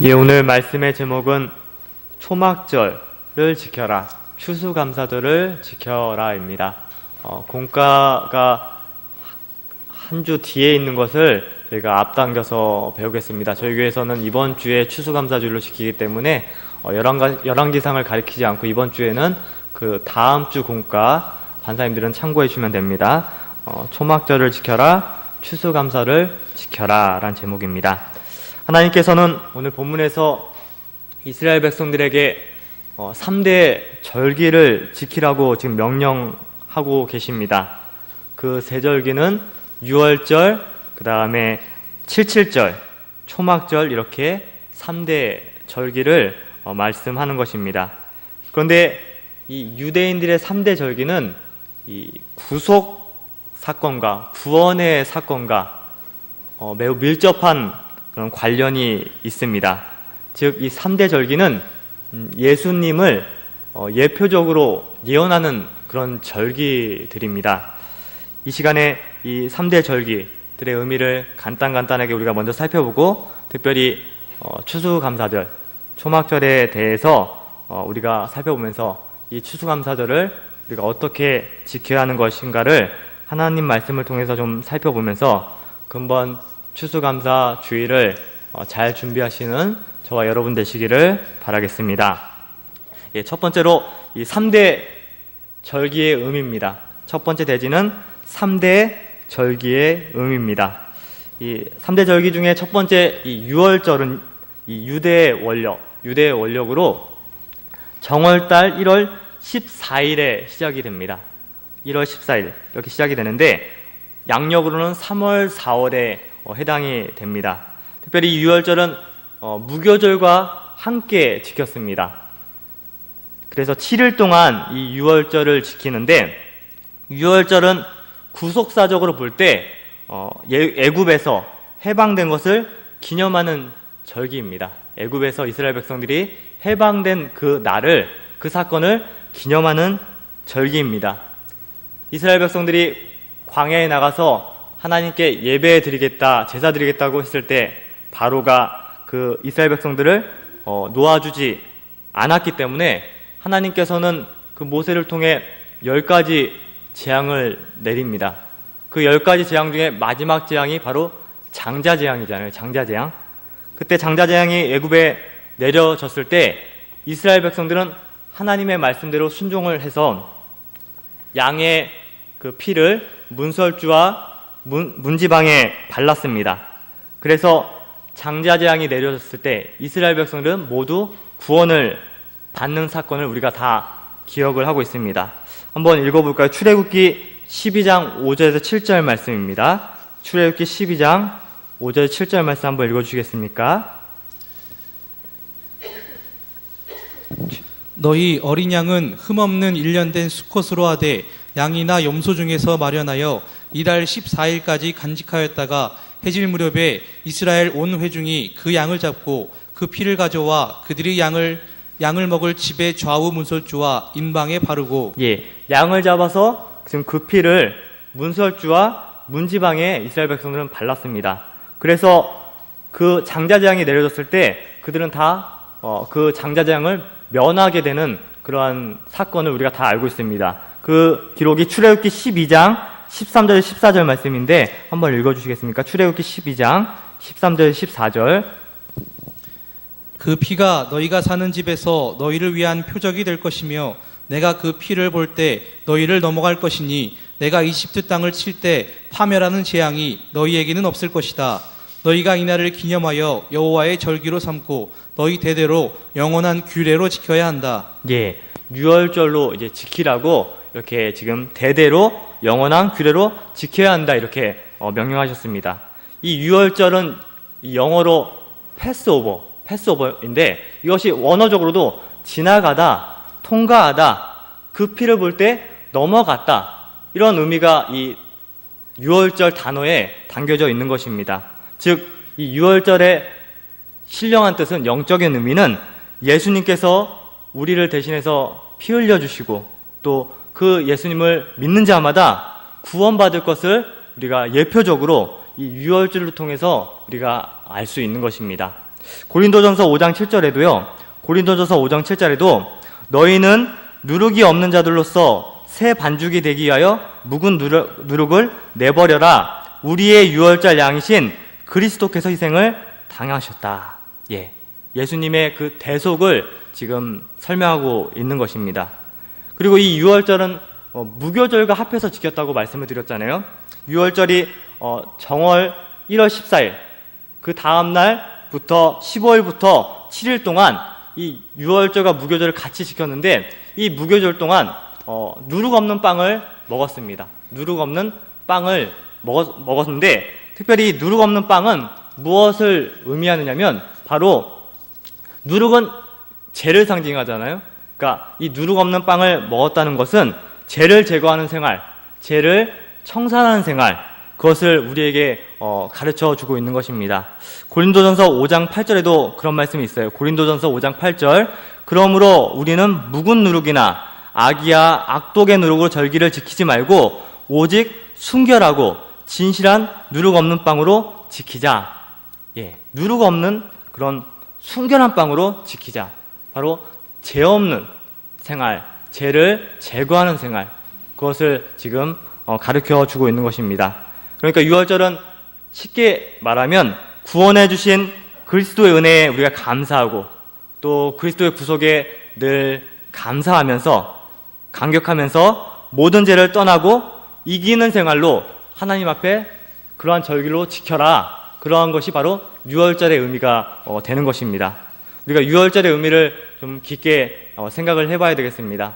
예, 오늘 말씀의 제목은 초막절을 지켜라, 추수감사절을 지켜라입니다. 공과가 한 주 뒤에 있는 것을 저희가 앞당겨서 배우겠습니다. 저희 교회에서는 이번 주에 추수감사절로 지키기 때문에 열왕기상을 가리키지 않고 이번 주에는 그 다음 주 공과 반사님들은 참고해 주시면 됩니다. 초막절을 지켜라, 추수감사를 지켜라 라는 제목입니다. 하나님께서는 오늘 본문에서 이스라엘 백성들에게 3대 절기를 지키라고 지금 명령하고 계십니다. 그 세 절기는 유월절, 그 다음에 칠칠절, 초막절, 이렇게 3대 절기를 말씀하는 것입니다. 그런데 이 유대인들의 3대 절기는 이 구속 사건과 구원의 사건과 매우 밀접한 그런 관련이 있습니다. 즉, 이 3대 절기는 예수님을 예표적으로 예언하는 그런 절기들입니다. 이 시간에 이 3대 절기들의 의미를 간단하게 우리가 먼저 살펴보고, 특별히 추수감사절, 초막절에 대해서 우리가 살펴보면서 이 추수감사절을 우리가 어떻게 지켜야 하는 것인가를 하나님 말씀을 통해서 좀 살펴보면서 근본 추수감사 주일을 잘 준비하시는 저와 여러분 되시기를 바라겠습니다. 예, 첫 번째로 이 3대 절기의 의미입니다. 첫 번째 대지는 3대 절기의 의미입니다. 이 3대 절기 중에 첫 번째 이 유월절은 이 유대의 원력으로 정월달 1월 14일에 시작이 됩니다. 1월 14일 이렇게 시작이 되는데 양력으로는 3월 4월에 해당이 됩니다. 특별히 이 유월절은 무교절과 함께 지켰습니다. 그래서 7일 동안 이 유월절을 지키는데, 유월절은 구속사적으로 볼 때 애굽에서 해방된 것을 기념하는 절기입니다. 애굽에서 이스라엘 백성들이 해방된 그 날을, 그 사건을 기념하는 절기입니다. 이스라엘 백성들이 광야에 나가서 하나님께 예배 드리겠다, 제사 드리겠다고 했을 때 바로가 그 이스라엘 백성들을 놓아주지 않았기 때문에 하나님께서는 그 모세를 통해 10가지 재앙을 내립니다. 그 10가지 재앙 중에 마지막 재앙이 바로 장자재앙이잖아요. 장자재앙. 그때 장자재앙이 애굽에 내려졌을 때 이스라엘 백성들은 하나님의 말씀대로 순종을 해서 양의 그 피를 문설주와 문지방에 발랐습니다. 그래서 장자재앙이 내려졌을 때 이스라엘 백성들은 모두 구원을 받는 사건을 우리가 다 기억을 하고 있습니다. 한번 읽어볼까요? 출애굽기 12장 5절에서 7절 말씀입니다. 출애굽기 12장 5절 7절 말씀 한번 읽어주시겠습니까? 너희 어린 양은 흠없는 1년 된 수컷으로 하되 양이나 염소 중에서 마련하여 이달 14일까지 간직하였다가 해질 무렵에 이스라엘 온 회중이 그 양을 잡고 그 피를 가져와 그들이 양을 먹을 집의 좌우 문설주와 인방에 바르고, 예, 양을 잡아서 지금 그 피를 문설주와 문지방에 이스라엘 백성들은 발랐습니다. 그래서 그 장자재앙이 내려졌을 때 그들은 다 그 장자재앙을 면하게 되는 그러한 사건을 우리가 다 알고 있습니다. 그 기록이 출애굽기 12장 13절 14절 말씀인데 한번 읽어주시겠습니까? 출애굽기 12장 13절 14절. 그 피가 너희가 사는 집에서 너희를 위한 표적이 될 것이며 내가 그 피를 볼 때 너희를 넘어갈 것이니 내가 이집트 땅을 칠 때 파멸하는 재앙이 너희에게는 없을 것이다. 너희가 이 날을 기념하여 여호와의 절기로 삼고 너희 대대로 영원한 규례로 지켜야 한다. 예, 유월절로 이제 지키라고 이렇게 지금 대대로 영원한 규례로 지켜야 한다 이렇게 명령하셨습니다. 이 유월절은 영어로 패스오버인데 이것이 원어적으로도 지나가다, 통과하다, 그 피를 볼 때 넘어갔다, 이런 의미가 이 유월절 단어에 담겨져 있는 것입니다. 즉, 이 유월절의 신령한 뜻은, 영적인 의미는 예수님께서 우리를 대신해서 피 흘려주시고 또 그 예수님을 믿는 자마다 구원받을 것을 우리가 예표적으로 이 유월절을 통해서 우리가 알 수 있는 것입니다. 고린도전서 5장 7절에도요. 고린도전서 5장 7절에도 너희는 누룩이 없는 자들로서 새 반죽이 되기 위하여 묵은 누룩을 내버려라. 우리의 유월절 양이신 그리스도께서 희생을 당하셨다. 예수님의 그 대속을 지금 설명하고 있는 것입니다. 그리고 이 유월절은 무교절과 합해서 지켰다고 말씀을 드렸잖아요. 유월절이 정월 1월 14일 그 다음 날부터 15일부터 7일 동안 이 유월절과 무교절을 같이 지켰는데 이 무교절 동안 누룩 없는 빵을 먹었습니다. 누룩 없는 빵을 먹었는데 특별히 누룩 없는 빵은 무엇을 의미하느냐면 바로 누룩은 죄를 상징하잖아요. 그러니까 이 누룩 없는 빵을 먹었다는 것은 죄를 제거하는 생활, 죄를 청산하는 생활, 그것을 우리에게 가르쳐 주고 있는 것입니다. 고린도전서 5장 8절에도 그런 말씀이 있어요. 고린도전서 5장 8절 그러므로 우리는 묵은 누룩이나 악이야 악독의 누룩으로 절기를 지키지 말고 오직 순결하고 진실한 누룩 없는 빵으로 지키자. 누룩 없는 그런 순결한 빵으로 지키자. 바로 죄 없는 생활, 죄를 제거하는 생활, 그것을 지금 가르쳐 주고 있는 것입니다. 그러니까 유월절은 쉽게 말하면 구원해 주신 그리스도의 은혜에 우리가 감사하고 또 그리스도의 구속에 늘 감사하면서 감격하면서 모든 죄를 떠나고 이기는 생활로 하나님 앞에 그러한 절기로 지켜라. 그러한 것이 바로 유월절의 의미가 되는 것입니다. 우리가 유월절의 의미를 좀 깊게 생각을 해봐야 되겠습니다.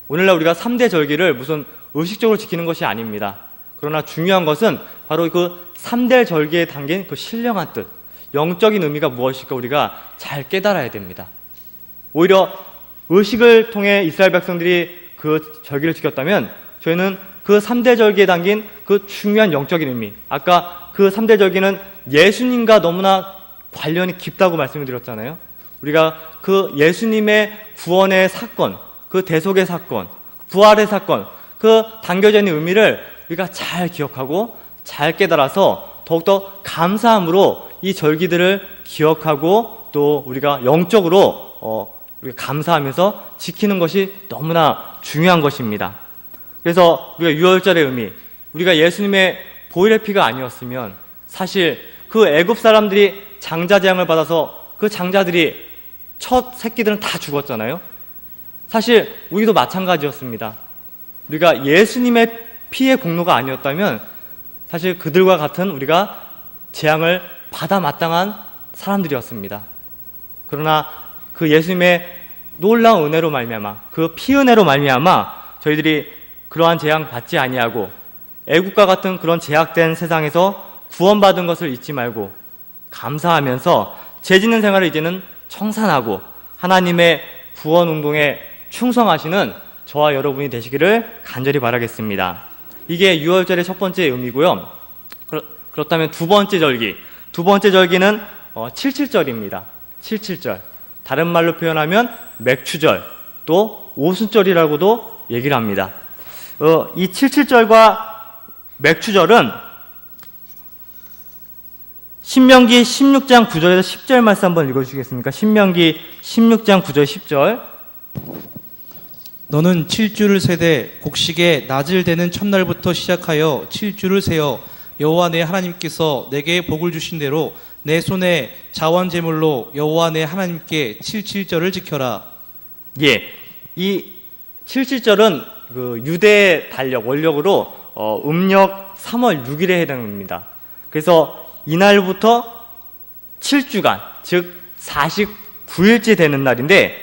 오늘날 우리가 3대 절기를 무슨 의식적으로 지키는 것이 아닙니다. 그러나 중요한 것은 바로 그 3대 절기에 담긴 그 신령한 뜻, 영적인 의미가 무엇일까 우리가 잘 깨달아야 됩니다. 오히려 의식을 통해 이스라엘 백성들이 그 절기를 지켰다면 저희는 그 3대 절기에 담긴 그 중요한 영적인 의미, 아까 그 3대 절기는 예수님과 너무나 관련이 깊다고 말씀을 드렸잖아요. 우리가 그 예수님의 구원의 사건, 그 대속의 사건, 부활의 사건, 그 담겨져 있는 의미를 우리가 잘 기억하고 잘 깨달아서 더욱더 감사함으로 이 절기들을 기억하고 또 우리가 영적으로 우리가 감사하면서 지키는 것이 너무나 중요한 것입니다. 그래서 우리가 유월절의 의미, 우리가 예수님의 보혈의 피가 아니었으면 사실 그 애굽 사람들이 장자 재앙을 받아서 그 장자들이 첫 새끼들은 다 죽었잖아요. 사실 우리도 마찬가지였습니다. 우리가 예수님의 피의 공로가 아니었다면 사실 그들과 같은 우리가 재앙을 받아 마땅한 사람들이었습니다. 그러나 그 예수님의 놀라운 은혜로 말미암아, 그 피은혜로 말미암아 저희들이 그러한 재앙 받지 아니하고 애국과 같은 그런 제약된 세상에서 구원받은 것을 잊지 말고 감사하면서 죄 짓는 생활을 이제는 청산하고 하나님의 구원 운동에 충성하시는 저와 여러분이 되시기를 간절히 바라겠습니다. 이게 유월절의 첫 번째 의미고요. 그렇다면 두 번째 절기는 77절입니다. 77절. 다른 말로 표현하면 맥추절, 또 오순절이라고도 얘기를 합니다. 이 77절과 맥추절은 신명기 16장 9절에서 10절 말씀 한번 읽어주시겠습니까? 신명기 16장 9절 10절. 너는 7주를 세되 곡식에 낮을 되는 첫날부터 시작하여 7주를 세어 여호와 내 하나님께서 내게 복을 주신 대로 내 손에 자원 제물로 여호와 내 하나님께 77절을 지켜라. 이 77절은 그 유대 달력 원력으로 음력 3월 6일에 해당됩니다. 그래서 이날부터 7주간, 즉 49일째 되는 날인데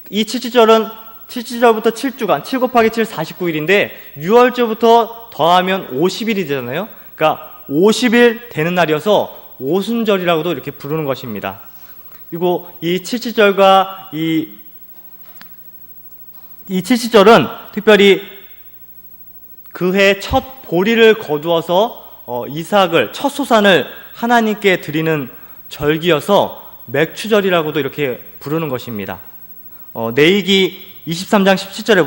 이 77절은 77절부터 7주간, 7 곱하기 7, 49일인데 6월절부터 더하면 50일이 되잖아요. 그러니까 50일 되는 날이어서 오순절이라고도 이렇게 부르는 것입니다. 그리고 이 77절과 이 77절은 특별히 그해 첫 보리를 거두어서 이삭을, 첫 소산을 하나님께 드리는 절기여서 맥추절이라고도 이렇게 부르는 것입니다. 내이기 23장 17절에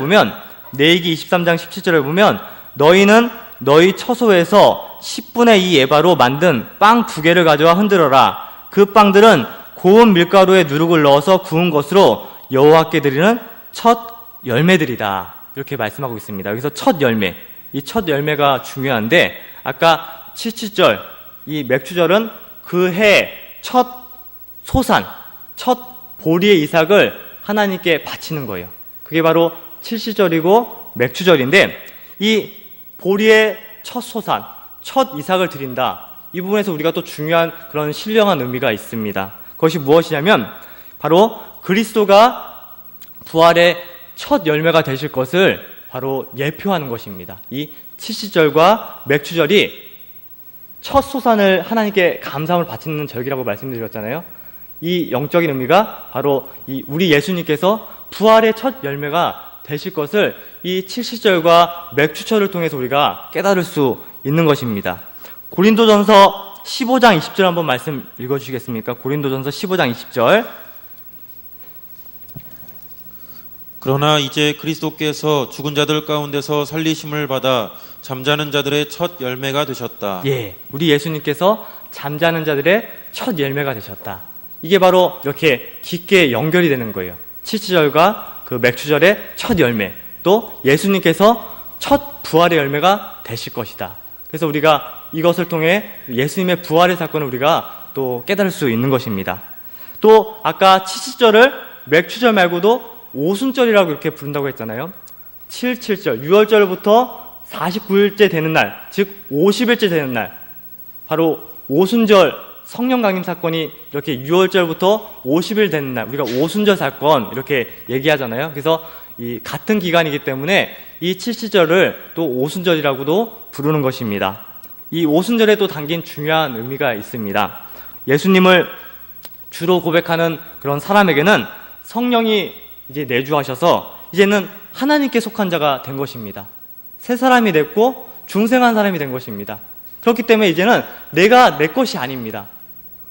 보면 너희는 너희 처소에서 10분의 2 에바로 만든 빵 2개를 가져와 흔들어라. 그 빵들은 고운 밀가루에 누룩을 넣어서 구운 것으로 여호와께 드리는 첫 열매들이다. 이렇게 말씀하고 있습니다. 여기서 첫 열매, 이 첫 열매가 중요한데 아까 칠칠절, 이 맥추절은 그 해 첫 소산, 첫 보리의 이삭을 하나님께 바치는 거예요. 그게 바로 칠칠절이고 맥추절인데 이 보리의 첫 소산, 첫 이삭을 드린다. 이 부분에서 우리가 또 중요한 그런 신령한 의미가 있습니다. 그것이 무엇이냐면 바로 그리스도가 부활의 첫 열매가 되실 것을 바로 예표하는 것입니다. 이 칠칠절과 맥추절이 첫 소산을 하나님께 감사함을 바치는 절기라고 말씀드렸잖아요. 이 영적인 의미가 바로 이 우리 예수님께서 부활의 첫 열매가 되실 것을 이 칠칠절과 맥추절을 통해서 우리가 깨달을 수 있는 것입니다. 고린도전서 15장 20절 한번 말씀 읽어주시겠습니까? 고린도전서 15장 20절. 그러나 이제 그리스도께서 죽은 자들 가운데서 살리심을 받아 잠자는 자들의 첫 열매가 되셨다. 예, 우리 예수님께서 잠자는 자들의 첫 열매가 되셨다. 이게 바로 이렇게 깊게 연결이 되는 거예요. 칠칠절과 그 맥추절의 첫 열매, 또 예수님께서 첫 부활의 열매가 되실 것이다. 그래서 우리가 이것을 통해 예수님의 부활의 사건을 우리가 또 깨달을 수 있는 것입니다. 또 아까 칠칠절을 맥추절 말고도 오순절이라고 이렇게 부른다고 했잖아요. 7.7절, 6월절부터 49일째 되는 날, 즉 50일째 되는 날, 바로 오순절 성령 강림 사건이 이렇게 6월절부터 50일 되는 날, 우리가 오순절 사건 이렇게 얘기하잖아요. 그래서 이 같은 기간이기 때문에 이 칠칠절을 또 오순절이라고도 부르는 것입니다. 이 오순절에 또 담긴 중요한 의미가 있습니다. 예수님을 주로 고백하는 그런 사람에게는 성령이 이제 내주하셔서 이제는 하나님께 속한 자가 된 것입니다. 새 사람이 됐고 중생한 사람이 된 것입니다. 그렇기 때문에 이제는 내가 내 것이 아닙니다.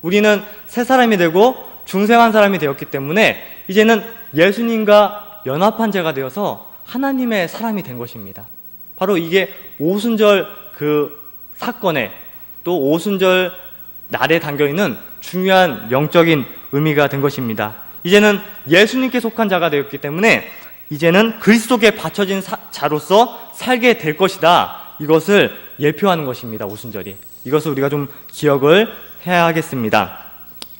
우리는 새 사람이 되고 중생한 사람이 되었기 때문에 이제는 예수님과 연합한 자가 되어서 하나님의 사람이 된 것입니다. 바로 이게 오순절 그 사건에 또 오순절 날에 담겨있는 중요한 영적인 의미가 된 것입니다. 이제는 예수님께 속한 자가 되었기 때문에 이제는 그리스도께 바쳐진 자로서 살게 될 것이다. 이것을 예표하는 것입니다. 오순절이. 이것을 우리가 좀 기억을 해야 하겠습니다.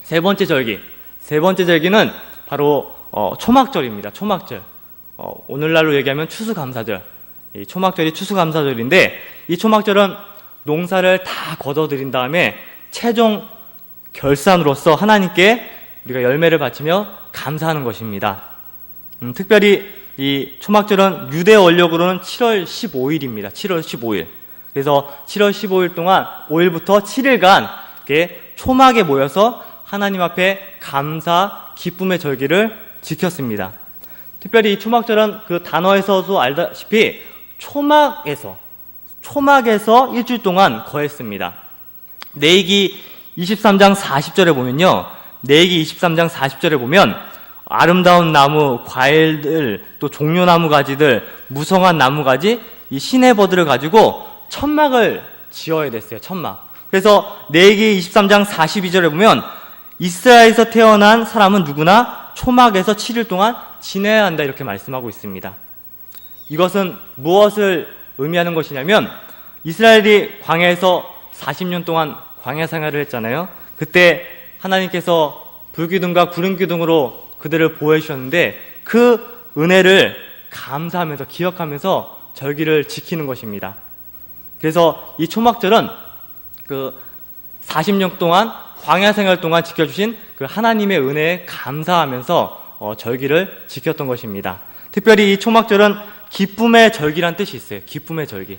세 번째 절기는 바로 초막절입니다. 초막절. 오늘날로 얘기하면 추수감사절. 이 초막절이 추수감사절인데 이 초막절은 농사를 다 거둬들인 다음에 최종 결산으로서 하나님께 우리가 열매를 바치며 감사하는 것입니다. 특별히 이 초막절은 유대 원력으로는 7월 15일입니다. 7월 15일. 그래서 7월 15일 동안 5일부터 7일간 이렇게 초막에 모여서 하나님 앞에 감사, 기쁨의 절기를 지켰습니다. 특별히 이 초막절은 그 단어에서도 알다시피 초막에서 일주일 동안 거했습니다. 레위기 23장 40절에 보면요. 레위기 23장 40절에 보면 아름다운 나무, 과일들, 또 종려나무 가지들, 무성한 나무 가지, 이 시내버들을 가지고 천막을 지어야 됐어요. 천막. 그래서 레위기 23장 42절에 보면 이스라엘에서 태어난 사람은 누구나 초막에서 7일 동안 지내야 한다 이렇게 말씀하고 있습니다. 이것은 무엇을 의미하는 것이냐면 이스라엘이 광야에서 40년 동안 광야 생활을 했잖아요. 그때 하나님께서 불기둥과 구름기둥으로 그들을 보호해 주셨는데 그 은혜를 감사하면서 기억하면서 절기를 지키는 것입니다. 그래서 이 초막절은 그 40년 동안 광야 생활 동안 지켜주신 그 하나님의 은혜에 감사하면서 절기를 지켰던 것입니다. 특별히 이 초막절은 기쁨의 절기란 뜻이 있어요. 기쁨의 절기.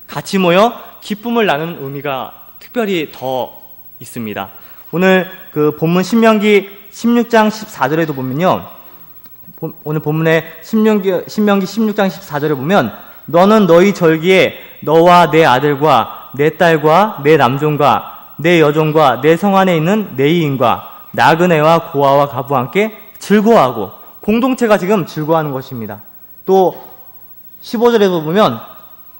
같이 모여 기쁨을 나누는 의미가 특별히 더 있습니다. 오늘 그 본문 신명기 16장 14절에도 보면요. 오늘 본문의 신명기 16장 14절에 보면 너는 너희 절기에 너와 내 아들과 내 딸과 내 남종과 내 여종과 내 성 안에 있는 내 이인과 나그네와 고아와 가부와 함께 즐거워하고 공동체가 지금 즐거워하는 것입니다. 또 15절에도 보면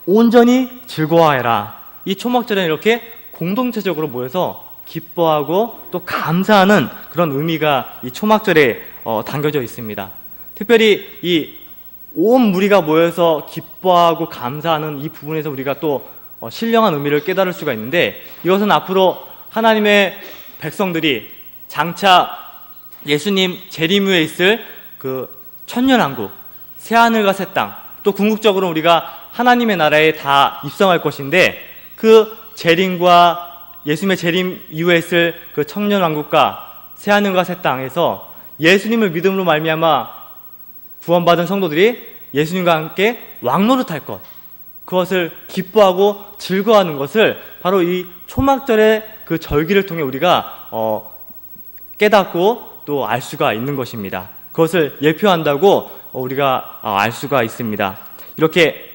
온전히 즐거워해라. 이 초막절에는 이렇게 공동체적으로 모여서 기뻐하고 또 감사하는 그런 의미가 이 초막절에 담겨져 있습니다. 특별히 이 온 무리가 모여서 기뻐하고 감사하는 이 부분에서 우리가 또 신령한 의미를 깨달을 수가 있는데, 이것은 앞으로 하나님의 백성들이 장차 예수님 재림 후에 있을 그 천년왕국, 새하늘과 새 땅, 또 궁극적으로 우리가 하나님의 나라에 다 입성할 것인데, 그 재림과 예수님의 재림 이후에 있을 그 천년왕국과 새하늘과 새 땅에서 예수님을 믿음으로 말미암아 구원받은 성도들이 예수님과 함께 왕노릇할 것, 그것을 기뻐하고 즐거워하는 것을 바로 이 초막절의 그 절기를 통해 우리가 깨닫고 또 알 수가 있는 것입니다. 그것을 예표한다고 우리가 알 수가 있습니다. 이렇게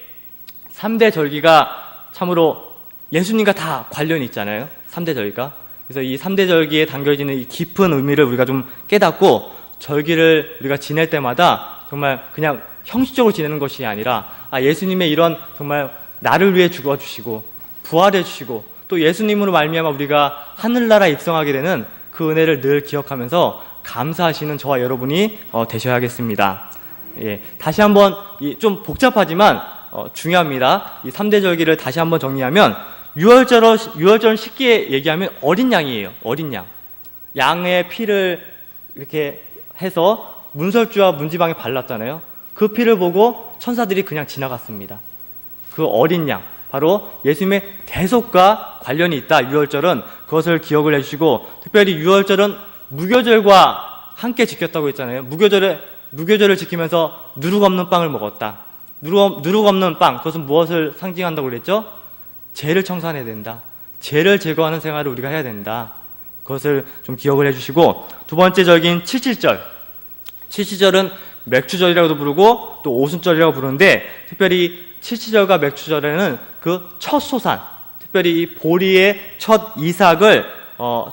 3대 절기가 참으로 예수님과 다 관련이 있잖아요. 3대 절기가. 그래서 이 3대 절기에 담겨지는 이 깊은 의미를 우리가 좀 깨닫고 절기를 우리가 지낼 때마다 정말 그냥 형식적으로 지내는 것이 아니라 예수님의 이런 정말 나를 위해 죽어주시고 부활해 주시고 또 예수님으로 말미암아 우리가 하늘나라에 입성하게 되는 그 은혜를 늘 기억하면서 감사하시는 저와 여러분이 되셔야겠습니다. 예, 다시 한번 좀 복잡하지만 중요합니다. 이 3대 절기를 다시 한번 정리하면 유월절은 쉽게 얘기하면 어린 양이에요. 어린 양. 양의 피를 이렇게 해서 문설주와 문지방에 발랐잖아요. 그 피를 보고 천사들이 그냥 지나갔습니다. 그 어린 양, 바로 예수님의 대속과 관련이 있다. 유월절은 그것을 기억을 해주시고, 특별히 유월절은 무교절과 함께 지켰다고 했잖아요. 무교절을 지키면서 누룩 없는 빵을 먹었다. 누룩 없는 빵, 그것은 무엇을 상징한다고 그랬죠? 죄를 청산해야 된다. 죄를 제거하는 생활을 우리가 해야 된다. 그것을 좀 기억을 해주시고, 두 번째 절기인 칠칠절. 칠칠절은 맥추절이라고도 부르고 또 오순절이라고 부르는데, 특별히 칠칠절과 맥추절에는 그 첫 소산, 특별히 이 보리의 첫 이삭을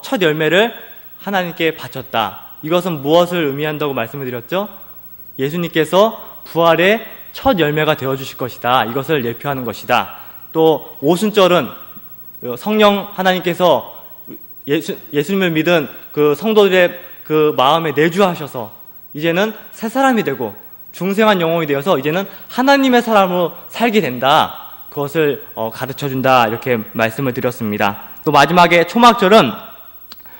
첫 열매를 하나님께 바쳤다. 이것은 무엇을 의미한다고 말씀을 드렸죠? 예수님께서 부활의 첫 열매가 되어주실 것이다. 이것을 예표하는 것이다. 또 오순절은 성령 하나님께서 예수님을 믿은 그 성도들의 그 마음에 내주하셔서 이제는 새 사람이 되고 중생한 영혼이 되어서 이제는 하나님의 사람으로 살게 된다. 그것을 가르쳐준다. 이렇게 말씀을 드렸습니다. 또 마지막에 초막절은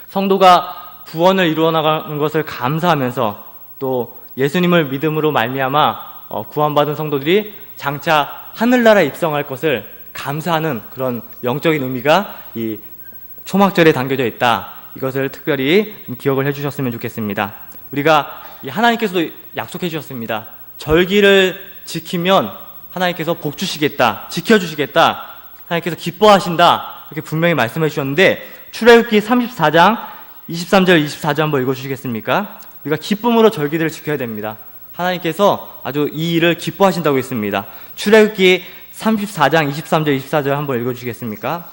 성도가 구원을 이루어 나가는 것을 감사하면서 또 예수님을 믿음으로 말미암아 구원받은 성도들이 장차 하늘나라에 입성할 것을 감사하는 그런 영적인 의미가 이 초막절에 담겨져 있다. 이것을 특별히 좀 기억을 해주셨으면 좋겠습니다. 우리가 하나님께서도 약속해 주셨습니다. 절기를 지키면 하나님께서 복 주시겠다, 지켜주시겠다, 하나님께서 기뻐하신다, 이렇게 분명히 말씀해 주셨는데, 출애굽기 34장 23절 24절 한번 읽어주시겠습니까? 우리가 기쁨으로 절기들을 지켜야 됩니다. 하나님께서 아주 이 일을 기뻐하신다고 했습니다. 출애굽기 34장 23절 24절 한번 읽어주시겠습니까?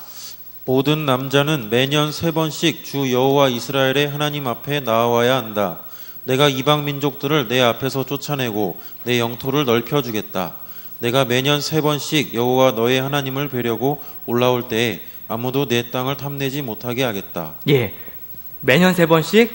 모든 남자는 매년 3번씩 주 여호와 이스라엘의 하나님 앞에 나와야 한다. 내가 이방 민족들을 내 앞에서 쫓아내고 내 영토를 넓혀주겠다. 내가 매년 3번씩 여호와 너의 하나님을 뵈려고 올라올 때에 아무도 내 땅을 탐내지 못하게 하겠다. 예, 매년 3번씩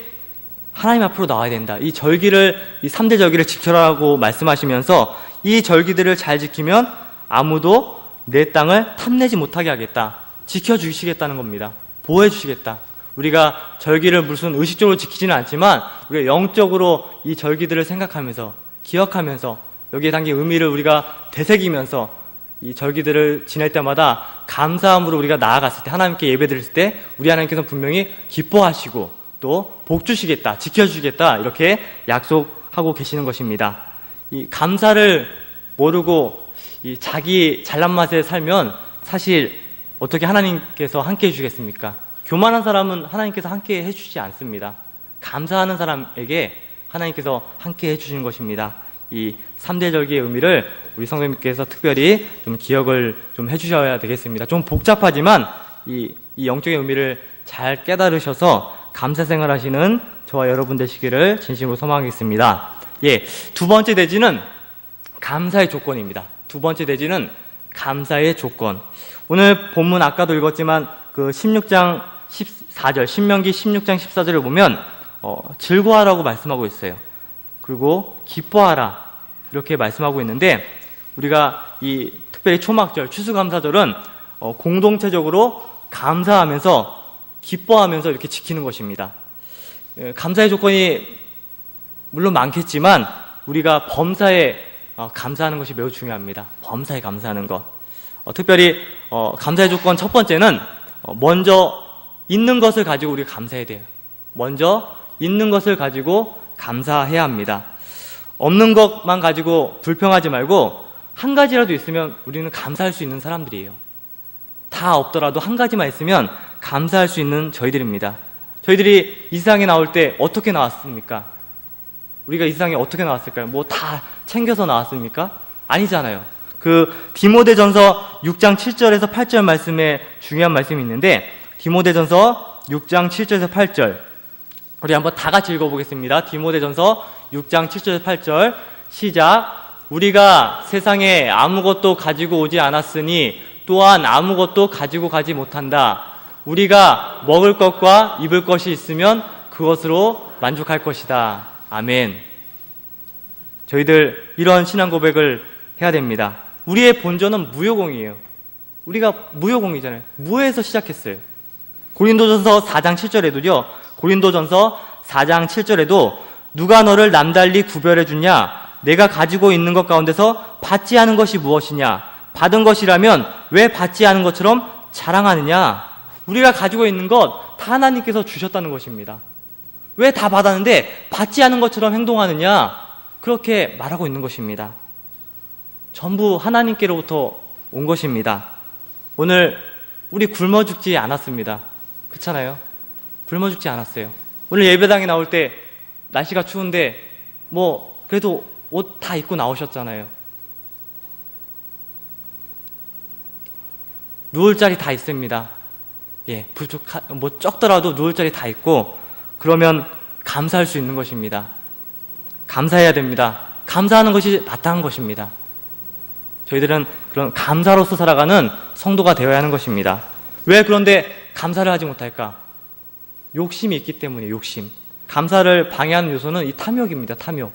하나님 앞으로 나와야 된다. 이 절기를, 이 3대 절기를 지켜라고 말씀하시면서 이 절기들을 잘 지키면 아무도 내 땅을 탐내지 못하게 하겠다. 지켜주시겠다는 겁니다. 보호해주시겠다. 우리가 절기를 무슨 의식적으로 지키지는 않지만 우리가 영적으로 이 절기들을 생각하면서 기억하면서 여기에 담긴 의미를 우리가 되새기면서 이 절기들을 지낼 때마다 감사함으로 우리가 나아갔을 때, 하나님께 예배드릴 때 우리 하나님께서 분명히 기뻐하시고 또 복 주시겠다, 지켜주시겠다, 이렇게 약속하고 계시는 것입니다. 이 감사를 모르고 이 자기 잘난 맛에 살면 사실 어떻게 하나님께서 함께 해주겠습니까? 교만한 사람은 하나님께서 함께 해주지 않습니다. 감사하는 사람에게 하나님께서 함께 해주시는 것입니다. 이 3대 절기의 의미를 우리 성도님께서 특별히 좀 기억을 좀 해주셔야 되겠습니다. 좀 복잡하지만 이 영적인 의미를 잘 깨달으셔서 감사 생활하시는 저와 여러분 되시기를 진심으로 소망하겠습니다. 예, 두 번째 대지는 감사의 조건입니다. 두 번째 대지는 감사의 조건. 오늘 본문 아까도 읽었지만 그 16장 14절, 신명기 16장 14절을 보면 즐거워하라고 말씀하고 있어요. 그리고 기뻐하라 이렇게 말씀하고 있는데, 우리가 이 특별히 초막절, 추수감사절은 공동체적으로 감사하면서 기뻐하면서 이렇게 지키는 것입니다. 감사의 조건이 물론 많겠지만 우리가 범사에 감사하는 것이 매우 중요합니다. 범사에 감사하는 것. 특별히 감사의 조건 첫 번째는 먼저 있는 것을 가지고 우리가 감사해야 돼요. 먼저 있는 것을 가지고 감사해야 합니다. 없는 것만 가지고 불평하지 말고 한 가지라도 있으면 우리는 감사할 수 있는 사람들이에요. 다 없더라도 한 가지만 있으면 감사할 수 있는 저희들입니다. 저희들이 이 세상에 나올 때 어떻게 나왔습니까? 우리가 이 세상에 어떻게 나왔을까요? 뭐 다 챙겨서 나왔습니까? 아니잖아요. 그 디모데전서 6장 7절에서 8절 말씀에 중요한 말씀이 있는데, 디모데전서 6장 7절에서 8절 우리 한번 다 같이 읽어보겠습니다. 디모데전서 6장 7절에서 8절 시작. 우리가 세상에 아무것도 가지고 오지 않았으니 또한 아무것도 가지고 가지 못한다. 우리가 먹을 것과 입을 것이 있으면 그것으로 만족할 것이다. 아멘. 저희들 이런 신앙 고백을 해야 됩니다. 우리의 본전은 무효공이에요. 우리가 무효공이잖아요. 무에서 시작했어요. 고린도전서 4장 7절에도요. 고린도전서 4장 7절에도 누가 너를 남달리 구별해 주냐? 내가 가지고 있는 것 가운데서 받지 않은 것이 무엇이냐? 받은 것이라면 왜 받지 않은 것처럼 자랑하느냐? 우리가 가지고 있는 것 다 하나님께서 주셨다는 것입니다. 왜 다 받았는데 받지 않은 것처럼 행동하느냐? 그렇게 말하고 있는 것입니다. 전부 하나님께로부터 온 것입니다. 오늘 우리 굶어 죽지 않았습니다. 그렇잖아요? 굶어 죽지 않았어요. 오늘 예배당에 나올 때 날씨가 추운데 뭐 그래도 옷 다 입고 나오셨잖아요. 누울 자리 다 있습니다. 예, 뭐 적더라도 누울 자리 다 있고, 그러면 감사할 수 있는 것입니다. 감사해야 됩니다. 감사하는 것이 마땅한 것입니다. 저희들은 그런 감사로서 살아가는 성도가 되어야 하는 것입니다. 왜 그런데 감사를 하지 못할까? 욕심이 있기 때문에. 욕심. 감사를 방해하는 요소는 이 탐욕입니다. 탐욕.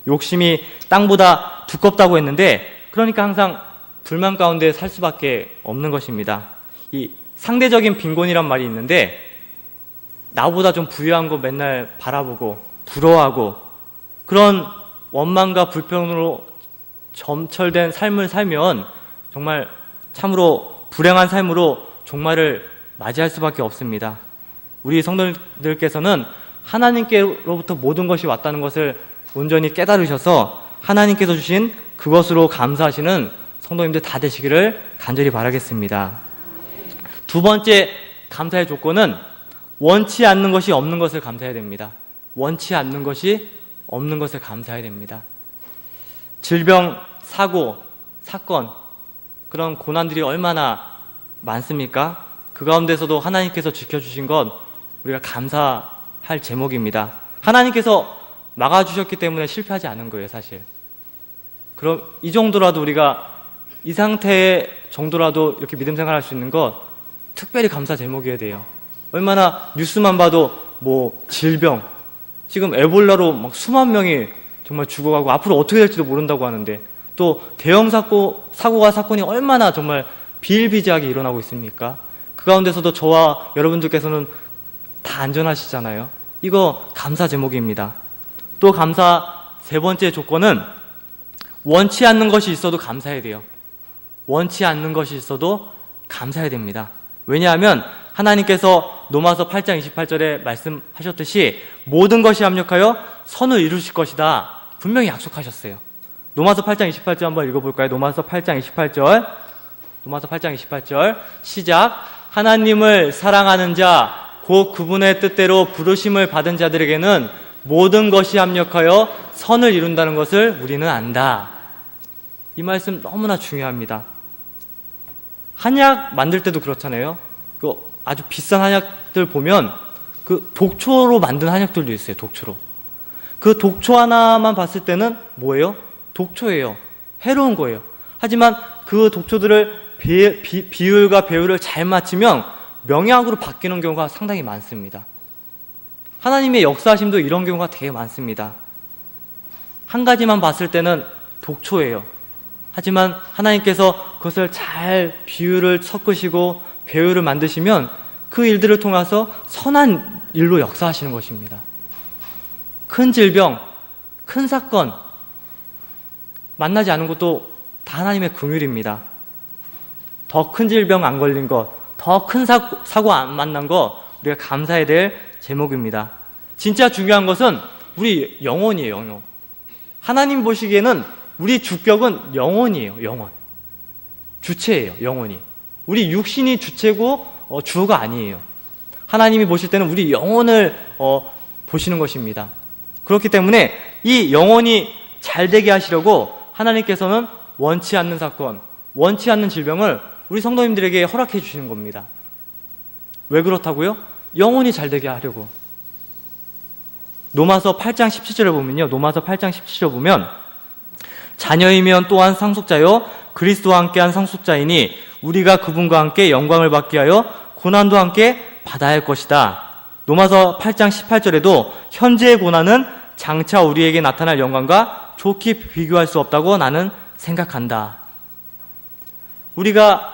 욕심이 땅보다 두껍다고 했는데, 그러니까 항상 불만 가운데 살 수밖에 없는 것입니다. 이 상대적인 빈곤이란 말이 있는데, 나보다 좀 부유한 거 맨날 바라보고 부러워하고 그런 원망과 불평으로 점철된 삶을 살면 정말 참으로 불행한 삶으로 종말을 맞이할 수밖에 없습니다. 우리 성도들께서는 하나님께로부터 모든 것이 왔다는 것을 온전히 깨달으셔서 하나님께서 주신 그것으로 감사하시는 성도님들 다 되시기를 간절히 바라겠습니다. 두 번째 감사의 조건은 원치 않는 것이 없는 것을 감사해야 됩니다. 원치 않는 것이 없는 것을 감사해야 됩니다. 질병, 사고, 사건, 그런 고난들이 얼마나 많습니까? 그 가운데서도 하나님께서 지켜주신 것 우리가 감사할 제목입니다. 하나님께서 막아주셨기 때문에 실패하지 않은 거예요, 사실. 그럼 이 정도라도 우리가 이 상태 정도라도 이렇게 믿음 생활할 수 있는 것 특별히 감사 제목이어야 돼요. 얼마나 뉴스만 봐도 뭐 질병, 지금 에볼라로 막 수만 명이 정말 죽어가고 앞으로 어떻게 될지도 모른다고 하는데, 또 대형 사고가 사건이 얼마나 정말 비일비재하게 일어나고 있습니까? 그 가운데서도 저와 여러분들께서는 다 안전하시잖아요. 이거 감사 제목입니다. 또 감사 세 번째 조건은 원치 않는 것이 있어도 감사해야 돼요. 원치 않는 것이 있어도 감사해야 됩니다. 왜냐하면 하나님께서 로마서 8장 28절에 말씀하셨듯이 모든 것이 합력하여 선을 이루실 것이다. 분명히 약속하셨어요. 로마서 8장 28절 한번 읽어볼까요? 로마서 8장 28절. 로마서 8장 28절 시작. 하나님을 사랑하는 자 곧 그분의 뜻대로 부르심을 받은 자들에게는 모든 것이 합력하여 선을 이룬다는 것을 우리는 안다. 이 말씀 너무나 중요합니다. 한약 만들 때도 그렇잖아요. 그 아주 비싼 한약들 보면 그 독초로 만든 한약들도 있어요. 독초로. 그 독초 하나만 봤을 때는 뭐예요? 독초예요. 해로운 거예요. 하지만 그 독초들을 비율과 배율을 잘 맞추면 명약으로 바뀌는 경우가 상당히 많습니다. 하나님의 역사하심도 이런 경우가 되게 많습니다. 한 가지만 봤을 때는 독초예요. 하지만 하나님께서 그것을 잘 비유를 섞으시고 배우를 만드시면 그 일들을 통해서 선한 일로 역사하시는 것입니다. 큰 질병, 큰 사건 만나지 않은 것도 다 하나님의 긍휼입니다. 더 큰 질병 안 걸린 것, 더 큰 사고 안 만난 것, 우리가 감사해야 될 제목입니다. 진짜 중요한 것은 우리 영혼이에요. 영혼. 하나님 보시기에는 우리 주격은 영혼이에요. 영혼. 주체예요. 영혼이. 우리 육신이 주체고 주어가 아니에요. 하나님이 보실 때는 우리 영혼을 보시는 것입니다. 그렇기 때문에 이 영혼이 잘 되게 하시려고 하나님께서는 원치 않는 사건, 원치 않는 질병을 우리 성도님들에게 허락해 주시는 겁니다. 왜 그렇다고요? 영혼이 잘 되게 하려고. 로마서 8장 17절을 보면요. 로마서 8장 17절 보면 자녀이면 또한 상속자요 그리스도와 함께한 상속자이니 우리가 그분과 함께 영광을 받게 하여 고난도 함께 받아야 할 것이다. 로마서 8장 18절에도 현재의 고난은 장차 우리에게 나타날 영광과 좋게 비교할 수 없다고 나는 생각한다. 우리가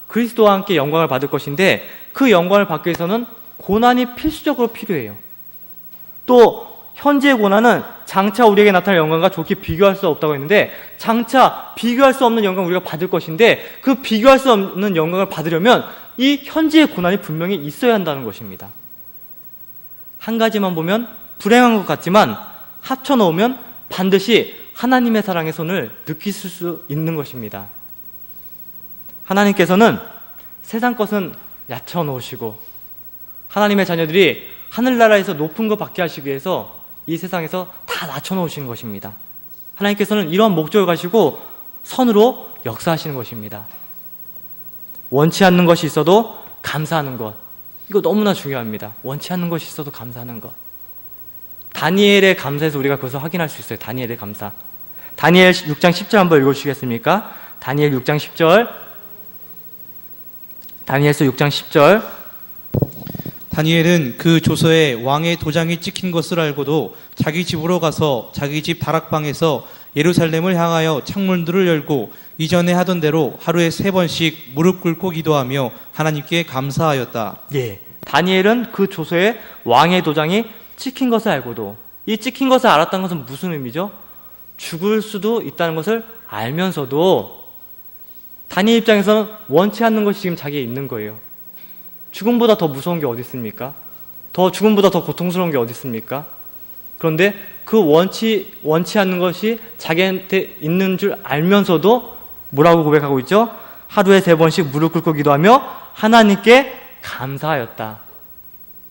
그리스도와 함께 영광을 받을 것인데 그 영광을 받기 위해서는 고난이 필수적으로 필요해요. 또 현재의 고난은 장차 우리에게 나타날 영광과 좋게 비교할 수 없다고 했는데 장차 비교할 수 없는 영광을 우리가 받을 것인데 그 비교할 수 없는 영광을 받으려면 이 현재의 고난이 분명히 있어야 한다는 것입니다. 한 가지만 보면 불행한 것 같지만 합쳐놓으면 반드시 하나님의 사랑의 손을 느낄 수 있는 것입니다. 하나님께서는 세상 것은 얕혀놓으시고 하나님의 자녀들이 하늘나라에서 높은 것 받게 하시기 위해서 이 세상에서 다 낮춰놓으시는 것입니다. 하나님께서는 이러한 목적을 가지고 선으로 역사하시는 것입니다. 원치 않는 것이 있어도 감사하는 것, 이거 너무나 중요합니다. 원치 않는 것이 있어도 감사하는 것. 다니엘의 감사에서 우리가 그것을 확인할 수 있어요. 다니엘의 감사. 다니엘 6장 10절 한번 읽어주시겠습니까? 다니엘 6장 10절. 다니엘서 6장 10절. 다니엘은 그 조서에 왕의 도장이 찍힌 것을 알고도 자기 집으로 가서 자기 집 다락방에서 예루살렘을 향하여 창문들을 열고 이전에 하던 대로 하루에 3번씩 무릎 꿇고 기도하며 하나님께 감사하였다. 예. 다니엘은 그 조서에 왕의 도장이 찍힌 것을 알고도, 이 찍힌 것을 알았다는 것은 무슨 의미죠? 죽을 수도 있다는 것을 알면서도 다니엘 입장에서는 원치 않는 것이 지금 자기에 있는 거예요. 죽음보다 더 무서운 게 어디 있습니까? 죽음보다 더 고통스러운 게 어디 있습니까? 그런데 그 원치 않는 것이 자기한테 있는 줄 알면서도 뭐라고 고백하고 있죠? 하루에 3번씩 무릎 꿇고 기도하며 하나님께 감사하였다.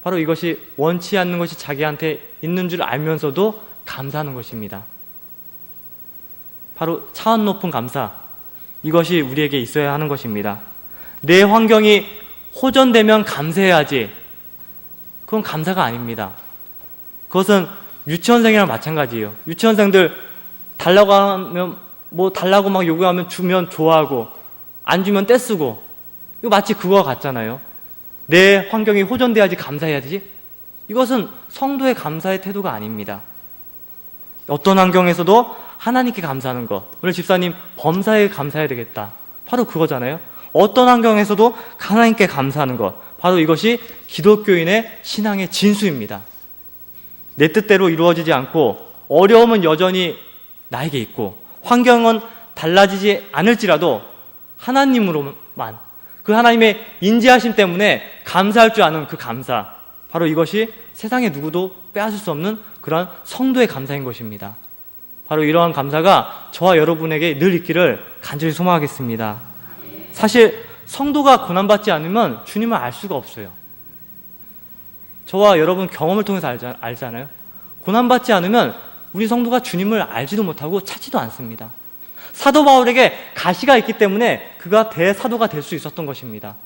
바로 이것이 원치 않는 것이 자기한테 있는 줄 알면서도 감사하는 것입니다. 바로 차원 높은 감사, 이것이 우리에게 있어야 하는 것입니다. 내 환경이 호전되면 감사해야지. 그건 감사가 아닙니다. 그것은 유치원생이랑 마찬가지예요. 유치원생들 달라고 하면 달라고 막 요구하면 주면 좋아하고 안 주면 떼쓰고, 이거 마치 그거와 같잖아요. 내 환경이 호전돼야지 감사해야지. 이것은 성도의 감사의 태도가 아닙니다. 어떤 환경에서도 하나님께 감사하는 것. 오늘 집사님 범사에 감사해야 되겠다. 바로 그거잖아요. 어떤 환경에서도 하나님께 감사하는 것. 바로 이것이 기독교인의 신앙의 진수입니다. 내 뜻대로 이루어지지 않고 어려움은 여전히 나에게 있고 환경은 달라지지 않을지라도 하나님으로만, 그 하나님의 인지하심 때문에 감사할 줄 아는 그 감사, 바로 이것이 세상의 누구도 빼앗을 수 없는 그런 성도의 감사인 것입니다. 바로 이러한 감사가 저와 여러분에게 늘 있기를 간절히 소망하겠습니다. 사실 성도가 고난받지 않으면 주님을 알 수가 없어요. 저와 여러분 경험을 통해서 알잖아요. 고난받지 않으면 우리 성도가 주님을 알지도 못하고 찾지도 않습니다. 사도 바울에게 가시가 있기 때문에 그가 대사도가 될 수 있었던 것입니다.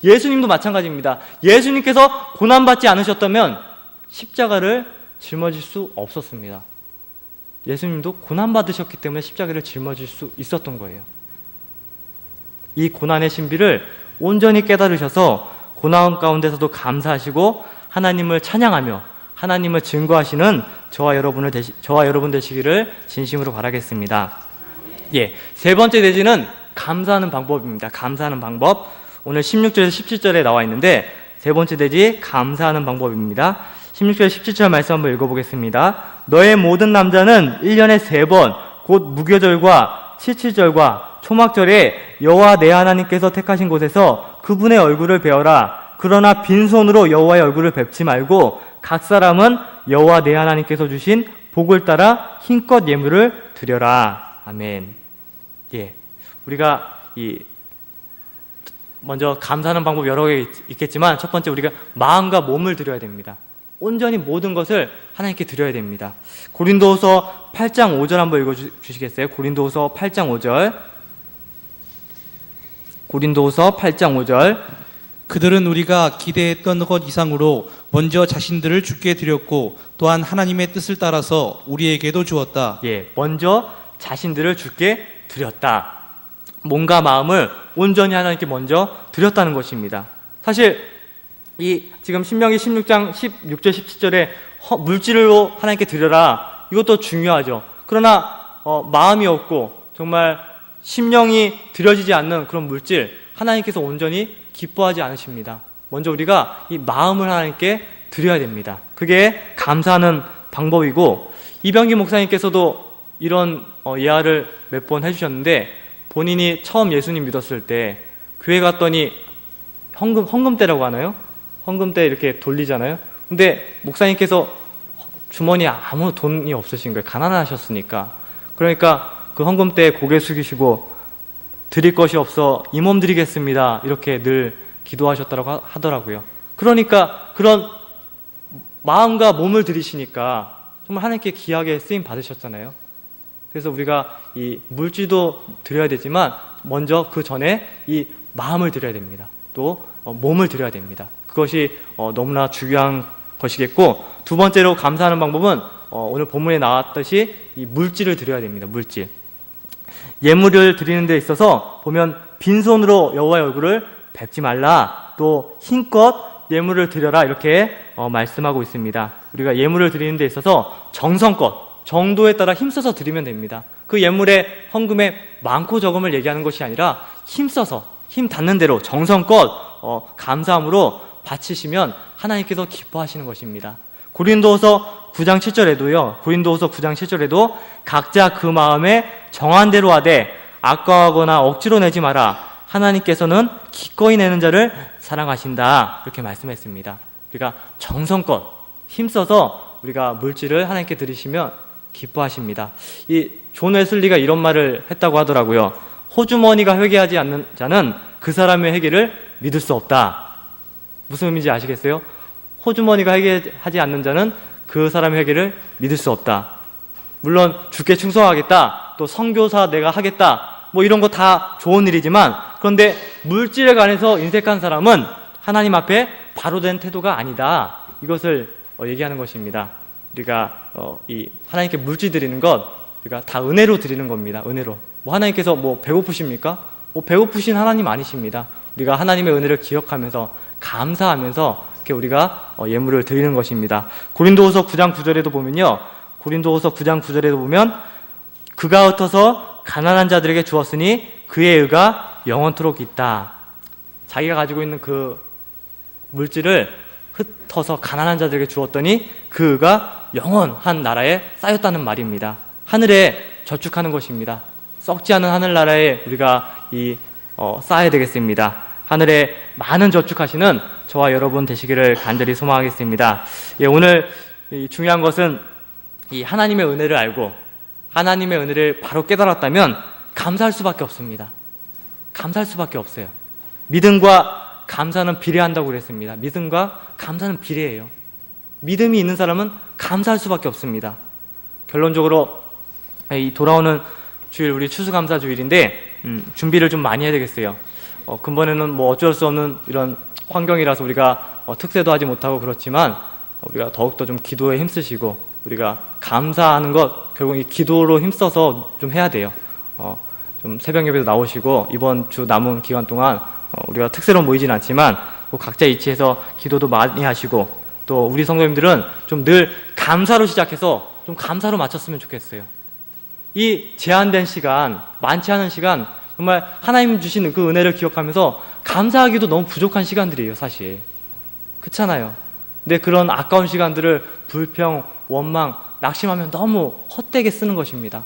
예수님도 마찬가지입니다. 예수님께서 고난받지 않으셨다면 십자가를 짊어질 수 없었습니다. 예수님도 고난받으셨기 때문에 십자가를 짊어질 수 있었던 거예요. 이 고난의 신비를 온전히 깨달으셔서 고난음 가운데서도 감사하시고 하나님을 찬양하며 하나님을 증거하시는 저와 여러분 되시기를 진심으로 바라겠습니다. 예, 세 번째 내지는 감사하는 방법입니다. 감사하는 방법. 오늘 16절에서 17절에 나와 있는데 세 번째 대지 감사하는 방법입니다. 16절 17절 말씀 한번 읽어보겠습니다. 너의 모든 남자는 1년에 3번 곧 무교절과 칠칠절과 초막절에 여호와 내 하나님께서 택하신 곳에서 그분의 얼굴을 배워라. 그러나 빈손으로 여호와의 얼굴을 뵙지 말고 각 사람은 여호와 내 하나님께서 주신 복을 따라 힘껏 예물을 드려라. 아멘. 예, 우리가 먼저 감사하는 방법 여러 개 있겠지만 첫 번째 우리가 마음과 몸을 드려야 됩니다. 온전히 모든 것을 하나님께 드려야 됩니다. 고린도후서 8장 5절 한번 읽어주시겠어요? 고린도후서 8장 5절. 고린도후서 8장 5절. 그들은 우리가 기대했던 것 이상으로 먼저 자신들을 주께 드렸고 또한 하나님의 뜻을 따라서 우리에게도 주었다. 예, 먼저 자신들을 주께 드렸다. 몸과 마음을 온전히 하나님께 먼저 드렸다는 것입니다. 사실 지금 신명기 16장 16절 17절에 물질로 하나님께 드려라, 이것도 중요하죠. 그러나 마음이 없고 정말 심령이 드려지지 않는 그런 물질, 하나님께서 온전히 기뻐하지 않으십니다. 먼저 우리가 이 마음을 하나님께 드려야 됩니다. 그게 감사하는 방법이고, 이병기 목사님께서도 이런 예화를 몇 번 해주셨는데, 본인이 처음 예수님 믿었을 때 교회 갔더니 헌금대라고 하나요? 헌금대 이렇게 돌리잖아요. 근데 목사님께서 주머니에 아무 돈이 없으신 거예요. 가난하셨으니까. 그러니까 그 헌금대에 고개 숙이시고 드릴 것이 없어 이 몸 드리겠습니다, 이렇게 늘 기도하셨다고 하더라고요. 그러니까 그런 마음과 몸을 드리시니까 정말 하나님께 귀하게 쓰임 받으셨잖아요. 그래서 우리가 이 물질도 드려야 되지만 먼저 그 전에 이 마음을 드려야 됩니다. 또 몸을 드려야 됩니다. 그것이 너무나 중요한 것이겠고, 두 번째로 감사하는 방법은 오늘 본문에 나왔듯이 이 물질을 드려야 됩니다. 물질. 예물을 드리는 데 있어서 보면 빈손으로 여호와의 얼굴을 뵙지 말라, 또 힘껏 예물을 드려라, 이렇게 말씀하고 있습니다. 우리가 예물을 드리는 데 있어서 정성껏, 정도에 따라 힘써서 드리면 됩니다. 그 예물의 헌금의 많고 적음을 얘기하는 것이 아니라 힘써서, 힘 닿는 대로 정성껏 감사함으로 바치시면 하나님께서 기뻐하시는 것입니다. 고린도후서 9장 7절에도 각자 그 마음에 정한 대로 하되 아까워하거나 억지로 내지 마라. 하나님께서는 기꺼이 내는 자를 사랑하신다, 이렇게 말씀했습니다. 우리가 정성껏 힘써서 우리가 물질을 하나님께 드리시면 기뻐하십니다. 이 존 웨슬리가 이런 말을 했다고 하더라고요. 호주머니가 회개하지 않는 자는 그 사람의 회개를 믿을 수 없다. 무슨 의미인지 아시겠어요? 호주머니가 회개하지 않는 자는 그 사람의 회개를 믿을 수 없다. 물론 주께 충성하겠다, 또 선교사 내가 하겠다, 뭐 이런 거 다 좋은 일이지만, 그런데 물질에 관해서 인색한 사람은 하나님 앞에 바로 된 태도가 아니다, 이것을 얘기하는 것입니다. 우리가 이 하나님께 물질 드리는 것, 우리가 다 은혜로 드리는 겁니다. 은혜로. 뭐 하나님께서 뭐 배고프십니까? 뭐 배고프신 하나님 아니십니다. 우리가 하나님의 은혜를 기억하면서 감사하면서 이렇게 우리가 예물을 드리는 것입니다. 고린도후서 9장 9절에도 보면 그가 흩어서 가난한 자들에게 주었으니 그의 의가 영원토록 있다. 자기가 가지고 있는 그 물질을 흩어서 가난한 자들에게 주었더니 그 의가 영원한 나라에 쌓였다는 말입니다. 하늘에 저축하는 것입니다. 썩지 않은 하늘나라에 우리가 쌓아야 되겠습니다. 하늘에 많은 저축하시는 저와 여러분 되시기를 간절히 소망하겠습니다. 예, 오늘 중요한 것은 이 하나님의 은혜를 알고 하나님의 은혜를 바로 깨달았다면 감사할 수밖에 없습니다. 감사할 수밖에 없어요. 믿음과 감사는 비례한다고 그랬습니다. 믿음과 감사는 비례해요. 믿음이 있는 사람은 감사할 수밖에 없습니다. 결론적으로 이 돌아오는 주일, 우리 추수감사 주일인데 준비를 좀 많이 해야 되겠어요. 근본에는 뭐 어쩔 수 없는 이런 환경이라서 우리가 특세도 하지 못하고 그렇지만 우리가 더욱더 좀 기도에 힘쓰시고 우리가 감사하는 것 결국 이 기도로 힘써서 좀 해야 돼요. 좀 새벽 예배도 나오시고 이번 주 남은 기간 동안 우리가 특세로 모이진 않지만 그 각자 위치에서 기도도 많이 하시고, 또 우리 성도님들은 좀 늘 감사로 시작해서 좀 감사로 마쳤으면 좋겠어요. 이 제한된 시간, 많지 않은 시간, 정말 하나님 주신 그 은혜를 기억하면서 감사하기도 너무 부족한 시간들이에요, 사실. 그렇잖아요. 근데 그런 아까운 시간들을 불평, 원망, 낙심하면 너무 헛되게 쓰는 것입니다.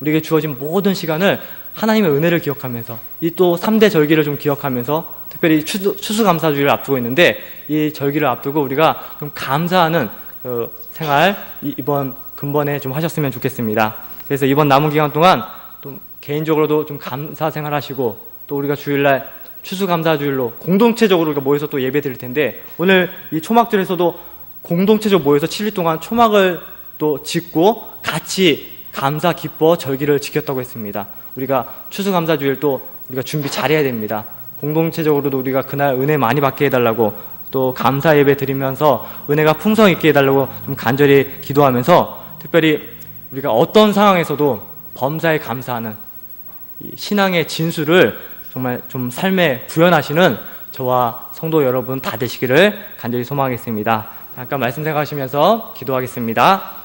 우리에게 주어진 모든 시간을 하나님의 은혜를 기억하면서, 이 또 3대 절기를 좀 기억하면서, 특별히 추수감사주의를 앞두고 있는데, 이 절기를 앞두고 우리가 좀 감사하는 그 생활, 이번 근본에 좀 하셨으면 좋겠습니다. 그래서 이번 남은 기간 동안 좀 개인적으로도 좀 감사 생활하시고, 또 우리가 주일날 추수감사주일로 공동체적으로 우리가 모여서 또 예배 드릴 텐데, 오늘 이 초막절에서도 공동체적으로 모여서 7일 동안 초막을 또 짓고 같이 감사 기뻐 절기를 지켰다고 했습니다. 우리가 추수감사주일 또 우리가 준비 잘해야 됩니다. 공동체적으로도 우리가 그날 은혜 많이 받게 해달라고, 또 감사 예배 드리면서 은혜가 풍성 있게 해달라고 좀 간절히 기도하면서, 특별히 우리가 어떤 상황에서도 범사에 감사하는 이 신앙의 진수를 정말 좀 삶에 구현하시는 저와 성도 여러분 다 되시기를 간절히 소망하겠습니다. 잠깐 말씀 생각하시면서 기도하겠습니다.